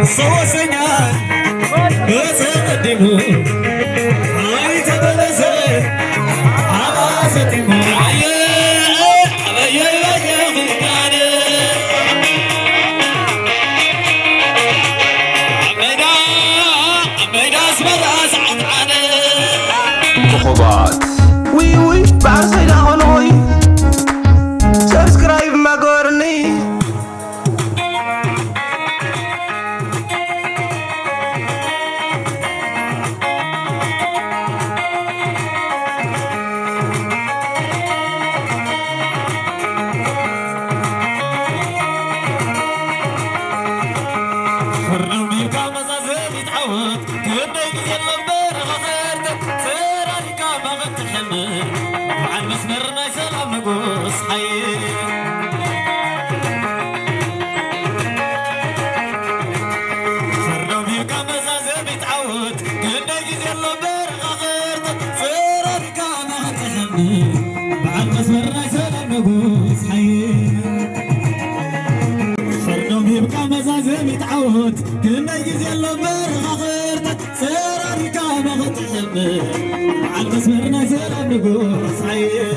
صوصنيا بتقدمو هاي تبلسه عباستمو خبات وي وي بعرسي دهونوي سبسكرايب ما قرني فرنوني كمزازل يتعود كبدي يلبر غيرتك سيراني كما تحمل وعن مسمرنا سلام نقص حي فرنوني كمزازل يتعود كبدي يلبر غيرتك سيراني كما تحمل وعن مسمرنا سلام نقص حي يبقى مزازم يتعود كنا يجي اللبر غيرتك سيراني كما تحمل على مسمرنا سلام نقص عين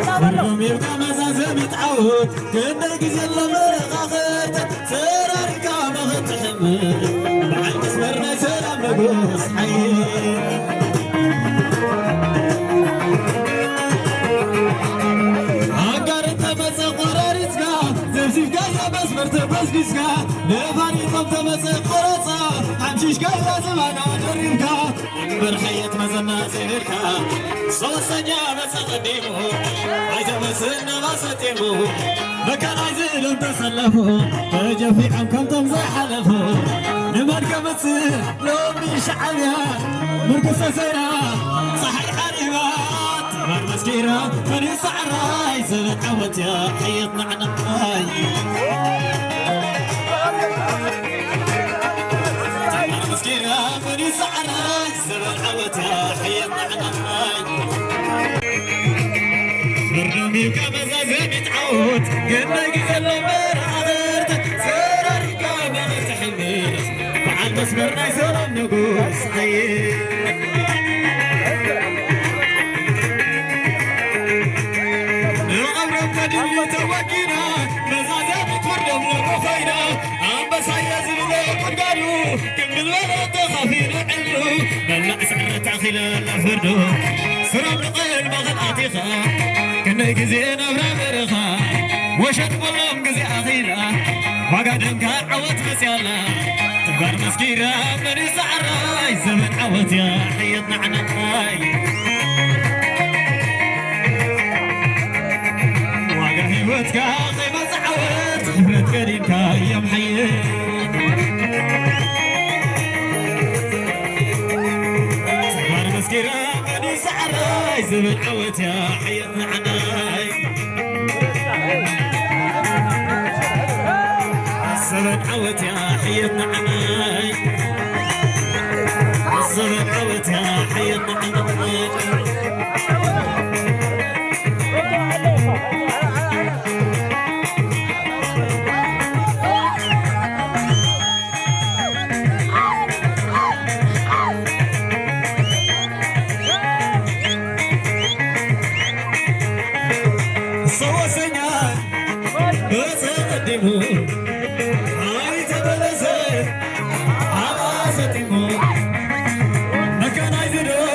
فرهم يبقى مزازم يتعود كنا يجي اللبر غيرتك سيراني كما تحمل على مسمرنا سلام نقص عين بس بيسكا لفاني طبت مسك قرصة عمشيش كايا زمان عجريبكا برخية مزنا سيركا صوصنيا بس قديمو عايزة مسنا ما ستيمو مكان عايزين تسلفو تجفي عنكم تمزي حلفو نمركا بتصير لو بيشعبيا مركزة سيرا صحي حريبات مر مسكيرة فري سعراي سنة عوت يا حيطنا عنقاي مسكينة مني سعراي سبع عوتها حيطنا عنقاي برنامي كمزازم يتعود قلنا قزل مر عذرتك سراري كما تحميس مع المسمرنا سلام نقوس عين الغمرة بدي توقينا مزازم تفرم للرخينا عم بسايا زبلة قالوا كم الولد تخافين علو بلع سعرة خلال فردو سرام نقل مغلاتيخا كنا قزينا برامرخا وشت بلوم قزي أخيلا وقادم كان عوت مسيالا تبقار مسكيرة مني سعراي زمن عوت يا حيطنا عنقاي واقع هيوتك خيمة سعوت خبرت كريمكا يا محيط مسكيرة سعراي زمن عوت يا حيطنا عناي زمن عوت يا حيطنا عناي زمن عوت يا حيطنا عناي صوصنيا بتقدمو هاي تبلسه عباستمو مكان عايزينو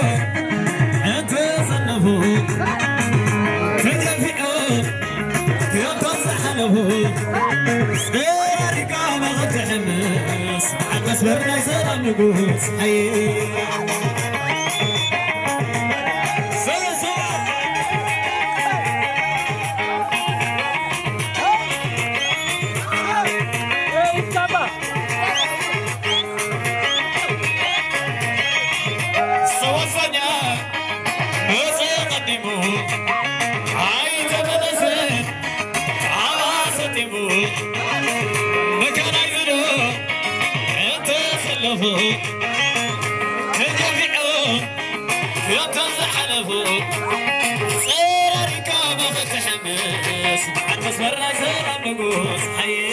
انت صنفو تدفئو يوم تصحنفو صغيري كما تحمس عن مسمرنا سلام نقوس حي مكان عايزينو انت سلفو تدفئو يوم تنزح حلفو صير ركابة تحمس مسمرنا سلام نقوس حي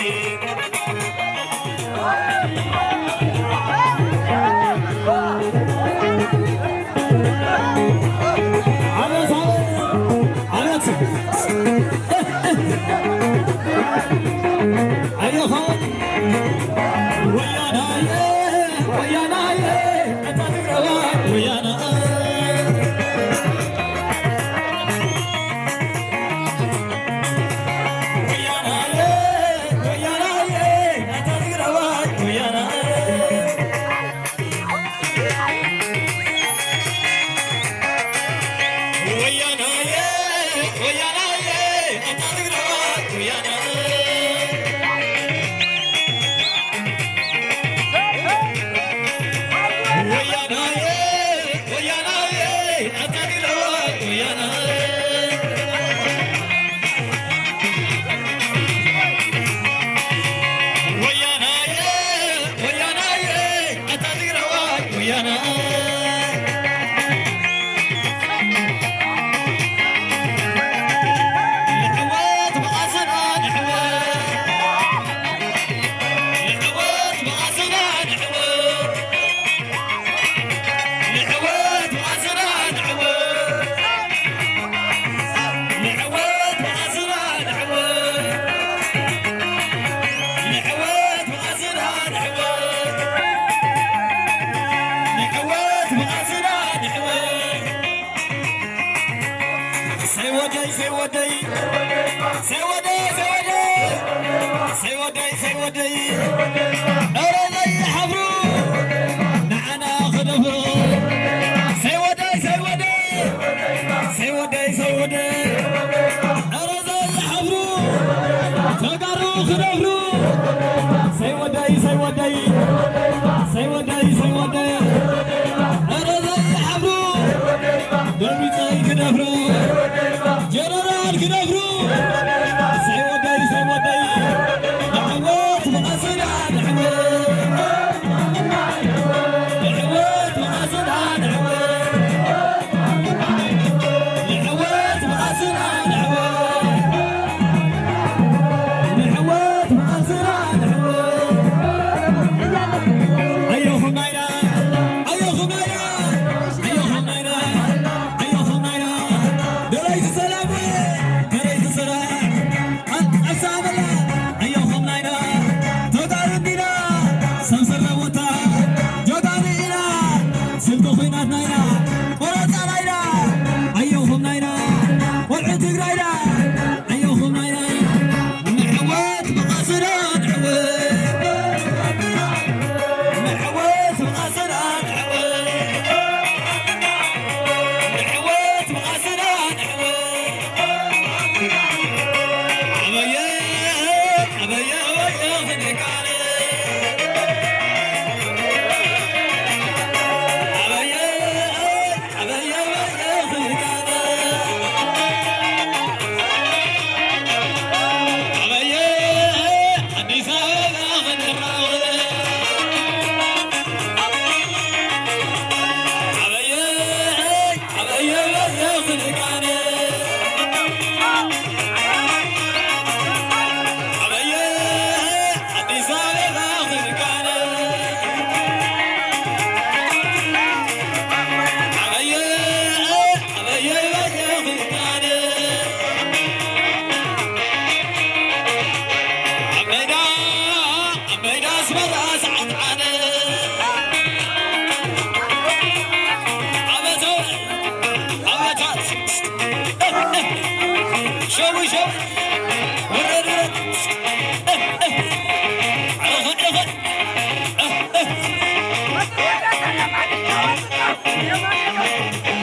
Yeah.